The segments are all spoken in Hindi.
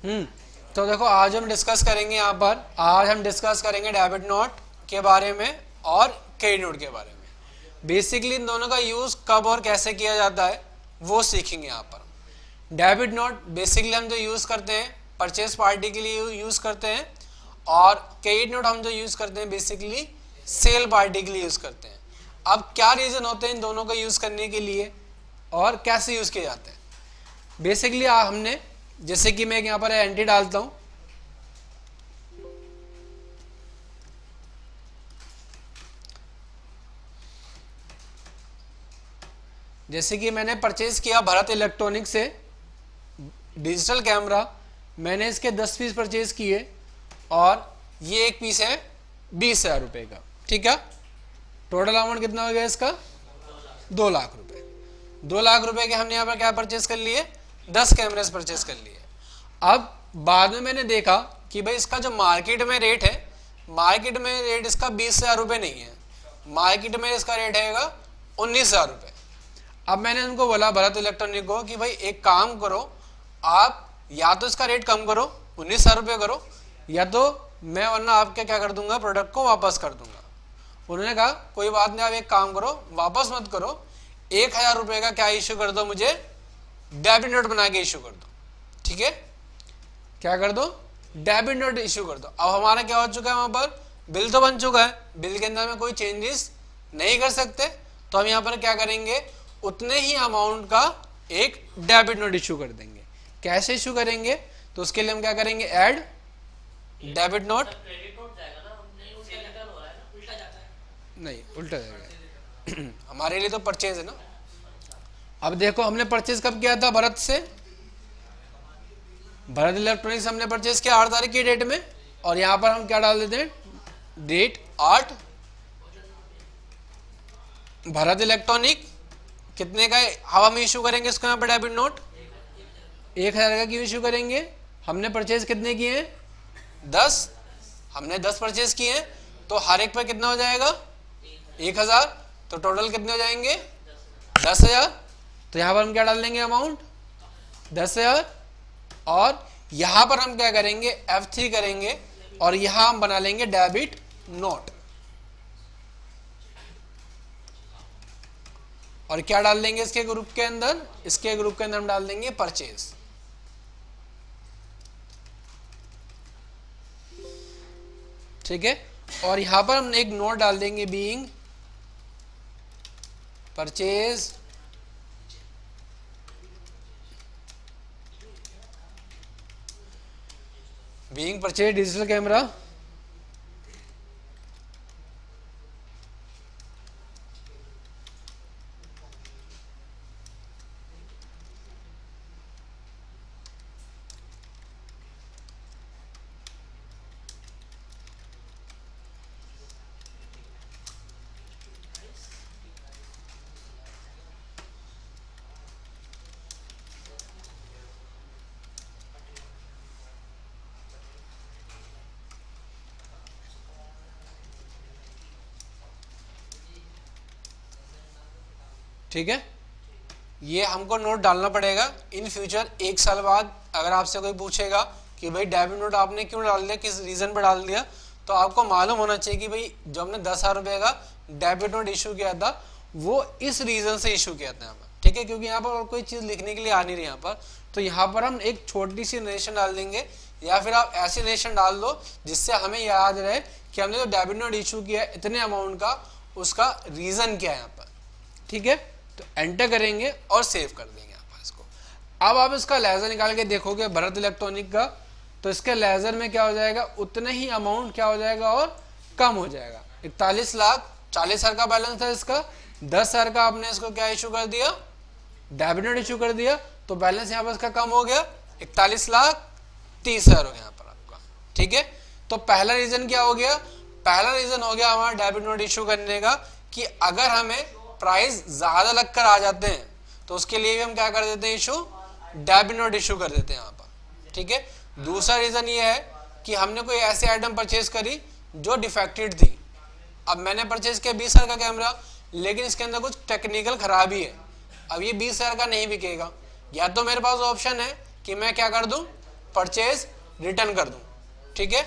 हम्म तो देखो आज हम डिस्कस करेंगे यहाँ पर, आज हम डिस्कस करेंगे डेबिट नोट के बारे में और क्रेडिट नोट के बारे में। बेसिकली इन दोनों का यूज़ कब और कैसे किया जाता है वो सीखेंगे यहाँ पर। डेबिट नोट बेसिकली हम जो यूज़ करते हैं परचेज पार्टी के लिए यूज़ करते हैं, और क्रेडिट नोट हम जो यूज़ करते हैं बेसिकली सेल पार्टी के लिए यूज़ करते हैं। अब क्या रीज़न होते हैं इन दोनों का यूज़ करने के लिए और कैसे यूज़ किए जाते हैं। बेसिकली हमने, जैसे कि मैं यहाँ पर एंट्री डालता हूँ, जैसे कि मैंने परचेज किया भारत इलेक्ट्रॉनिक से डिजिटल कैमरा, मैंने इसके 10 पीस परचेज किए और ये एक पीस है 20,000 रुपये का। ठीक है, टोटल अमाउंट कितना हो गया इसका 2 लाख रुपए। 2 लाख रुपए के हमने यहाँ पर क्या परचेज कर लिए, 10 कैमरेज परचेज कर लिए। अब बाद में मैंने देखा कि भाई इसका जो मार्केट में रेट है, मार्केट में रेट इसका 20,000 रुपये नहीं है, मार्केट में इसका रेट है 19,000 रुपये। अब मैंने उनको बोला भारत इलेक्ट्रॉनिक को कि भाई एक काम करो, आप या तो इसका रेट कम करो 19,000 रुपये करो, या तो मैं वरना आपके क्या कर दूंगा, प्रोडक्ट को वापस कर दूंगा। उन्होंने कहा कोई बात नहीं, आप एक काम करो, वापस मत करो, 1,000 रुपये का क्या इशू कर दो, मुझे डेबिट नोट बना के इशू कर दो। ठीक है, क्या कर दो, डेबिट नोट इशू कर दो। अब हमारा क्या हो चुका है, वहां पर बिल तो बन चुका है, बिल के अंदर में कोई चेंजेस नहीं कर सकते, तो हम यहाँ पर क्या करेंगे, उतने ही अमाउंट का एक डेबिट नोट इशू कर देंगे। कैसे इशू करेंगे, तो उसके लिए हम क्या करेंगे, ऐड डेबिट नोट, नहीं उल्टा जाएगा हमारे लिए तो परचेज है ना। अब देखो हमने परचेज कब किया था, भारत से, भारत इलेक्ट्रॉनिक्स हमने परचेज किया 8 तारीख की डेट में, और यहां पर हम क्या डाल देते हैं, डेट 8, भारत इलेक्ट्रॉनिक कितने का हवा में इशू करेंगे इसको, यहाँ पर डेबिट नोट 1,000 का क्यों इशू करेंगे, हमने परचेज कितने किए हैं 10, हमने 10 परचेज किए हैं, तो हर एक पर कितना हो जाएगा 1,000, तो टोटल कितने हो जाएंगे 10,000। तो यहाँ पर हम क्या डाल देंगे, अमाउंट 10,000, और यहाँ पर हम क्या करेंगे, F3 करेंगे, और यहाँ हम बना लेंगे डेबिट नोट, और क्या डाल देंगे इसके ग्रुप के अंदर, इसके ग्रुप के अंदर हम डाल देंगे परचेज। ठीक है, और यहां पर हम एक नोट डाल देंगे, बीइंग परचेज डिजिटल कैमरा, ठीक है, ये हमको नोट डालना पड़ेगा। इन फ्यूचर 1 साल बाद अगर आपसे कोई पूछेगा कि भाई डेबिट नोट आपने क्यों डाल दिया, किस रीज़न पर डाल दिया, तो आपको मालूम होना चाहिए कि भाई जो हमने 10,000 रुपये का डेबिट नोट इशू किया था वो इस रीज़न से इशू किया था यहाँ पर। ठीक है, क्योंकि यहाँ पर और कोई चीज़ लिखने के लिए आ नहीं रही यहाँ पर, तो यहाँ पर हम एक छोटी सी नरेशन डाल देंगे, या फिर आप ऐसी नरेशन डाल दो जिससे हमें याद रहे कि हमने जो डेबिट नोट इशू किया है इतने अमाउंट का, उसका रीज़न क्या है यहाँ पर। ठीक है, तो एंटर करेंगे और सेव कर देंगे आप इसको। अब आप इसका लेजर निकाल के देखोगे भारत इलेक्ट्रॉनिक का, तो इसके लेजर में क्या हो जाएगा, उतना ही अमाउंट क्या हो जाएगा और कम हो जाएगा। 41,40,000 का बैलेंस है इसका, 10,000 का आपने इसको क्या इशू कर दिया, डेबिट नोट इशू कर दिया, तो बैलेंस यहाँ पर इसका कम हो गया, 41,30,000 हो गया यहाँ पर आपका। ठीक है, तो पहला रीजन क्या हो गया, पहला रीजन हो गया हमारा डेबिट नोट इशू करने का, कि अगर हमें प्राइस ज्यादा लगकर आ जाते हैं तो उसके लिए भी हम क्या कर देते हैं, इशू डेबिट नोट इशू कर देते हैं यहाँ पर। ठीक है, दूसरा रीजन ये है कि हमने कोई ऐसी आइटम परचेज करी जो डिफेक्टेड थी। अब मैंने परचेज किया 20,000 का कैमरा, लेकिन इसके अंदर कुछ टेक्निकल खराबी है, अब ये 20,000 का नहीं बिकेगा। या तो मेरे पास ऑप्शन है कि मैं क्या कर दूं, परचेज रिटर्न कर दूं, ठीक है,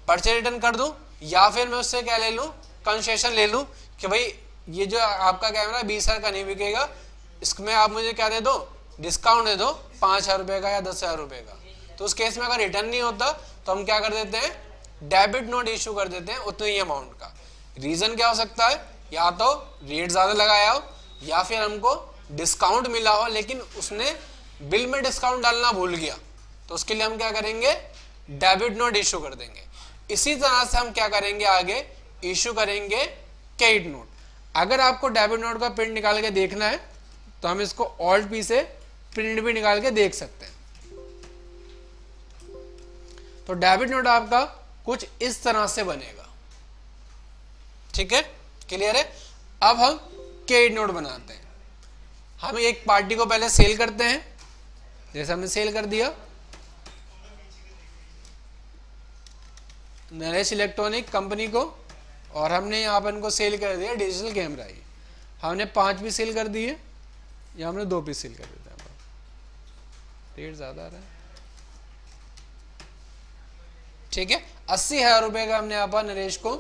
परचेज रिटर्न कर दूं, या फिर मैं उससे क्या ले लूं, कंसेशन ले लूं कि भाई ये जो आपका कैमरा 20,000 का नहीं बिकेगा, इसमें आप मुझे क्या दे दो, डिस्काउंट दे दो 5,000 रुपये का या 10,000 रुपये का। तो उस केस में अगर रिटर्न नहीं होता तो हम क्या कर देते हैं, डेबिट नोट इशू कर देते हैं उतने ही अमाउंट का। रीजन क्या हो सकता है, या तो रेट ज़्यादा लगाया हो, या फिर हमको डिस्काउंट मिला हो लेकिन उसने बिल में डिस्काउंट डालना भूल गया, तो उसके लिए हम क्या करेंगे, डेबिट नोट इशू कर देंगे। इसी तरह से हम क्या करेंगे, आगे इशू करेंगे क्रेडिट नोट। अगर आपको डेबिट नोट का प्रिंट निकाल के देखना है तो हम इसको ऑल्ट पी से प्रिंट भी निकाल के देख सकते हैं। तो डेबिट नोट आपका कुछ इस तरह से बनेगा, ठीक है, क्लियर है। अब हम क्रेडिट नोट बनाते हैं। हम एक पार्टी को पहले सेल करते हैं, जैसे हमने सेल कर दिया नरेश इलेक्ट्रॉनिक कंपनी को, और हमने यहाँ पर इनको सेल कर दिया डिजिटल कैमरा ही। हमने 5 पीस सेल कर दिए या हमने 2 पीस सेल कर दिए, रेट ज़्यादा आ रहा है, ठीक है। 80,000 रुपये का हमने यहाँ पर नरेश को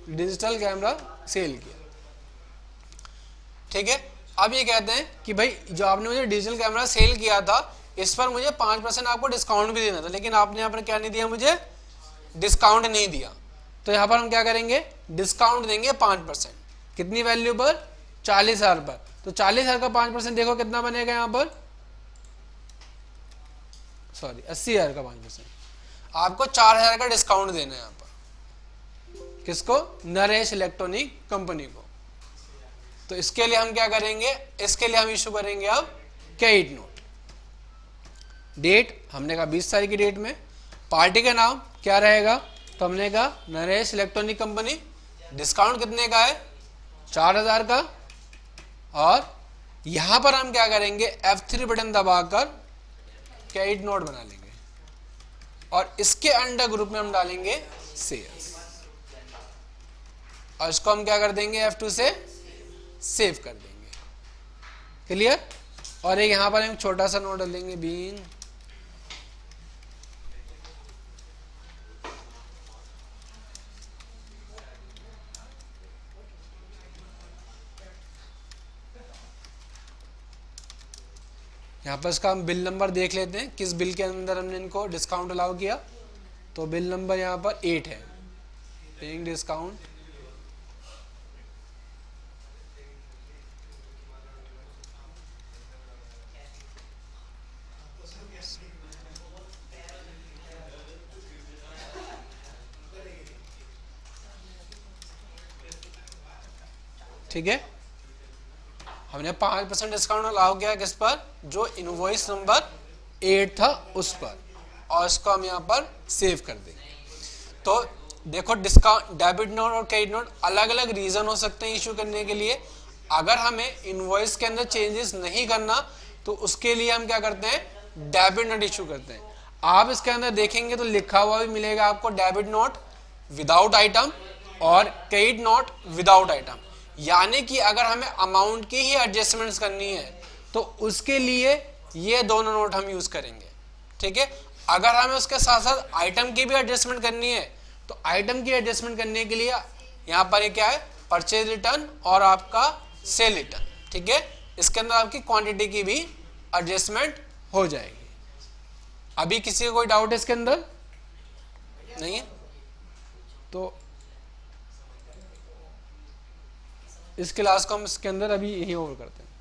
डिजिटल कैमरा सेल किया, ठीक है। अब ये कहते हैं कि भाई जो आपने मुझे डिजिटल कैमरा सेल किया था इस पर मुझे 5% आपको डिस्काउंट भी देना था, लेकिन आपने यहाँ पर क्या नहीं दिया, मुझे डिस्काउंट नहीं दिया। तो यहाँ पर हम क्या करेंगे, डिस्काउंट देंगे 5%। कितनी वैल्यू पर, 40,000 पर। तो 40,000 का 5% देखो कितना बनेगा यहाँ पर, सॉरी 80,000 का 5%। आपको 4,000 का डिस्काउंट देना है यहाँ पर, किसको, नरेश इलेक्ट्रॉनिक कंपनी को। तो इसके लिए हम क्या करेंगे, इसके लिए हम इशू करेंगे अब क्रेडिट नोट। डेट हमने कहा 20 तारीख की डेट में। पार्टी का नाम क्या रहेगा, तो हमने कहा नरेश इलेक्ट्रॉनिक कंपनी। डिस्काउंट कितने का है, 4,000 का। और यहां पर हम क्या करेंगे, F3 बटन दबाकर क्रेडिट नोट बना लेंगे और इसके अंडर ग्रुप में हम डालेंगे सेल्स, और इसको हम क्या कर देंगे, F2 से सेव कर देंगे, क्लियर। और एक यहां पर हम छोटा सा नोट डालेंगे, बीन यहाँ पर इसका हम बिल नंबर देख लेते हैं, किस बिल के अंदर हमने इनको डिस्काउंट अलाउ किया। तो बिल नंबर यहाँ पर 8 है, पेइंग डिस्काउंट। ठीक है, हमने 5% डिस्काउंट अलाउ किया किस पर, जो इनवॉइस नंबर 8 था उस पर, और इसको हम यहाँ पर सेव कर देंगे। तो देखो, डिस्काउंट, डेबिट नोट और क्रेडिट नोट अलग अलग रीजन हो सकते हैं इशू करने के लिए। अगर हमें इनवॉइस के अंदर चेंजेस नहीं करना तो उसके लिए हम क्या करते हैं, डेबिट नोट इशू करते हैं। आप इसके अंदर देखेंगे तो लिखा हुआ भी मिलेगा आपको, डेबिट नोट विदाउट आइटम और क्रेडिट नोट विदाउट आइटम। यानी कि अगर हमें अमाउंट की ही एडजस्टमेंट्स करनी है तो उसके लिए ये दोनों नोट हम यूज करेंगे, ठीक है। अगर हमें उसके साथ साथ आइटम की भी एडजस्टमेंट करनी है तो आइटम की एडजस्टमेंट करने के लिए यहाँ पर क्या है, परचेज रिटर्न और आपका सेल रिटर्न, ठीक है। इसके अंदर आपकी क्वांटिटी की भी एडजस्टमेंट हो जाएगी। अभी किसी को कोई डाउट है इसके अंदर, नहीं है? तो इस क्लास को हम इसके अंदर अभी यही ओवर करते हैं।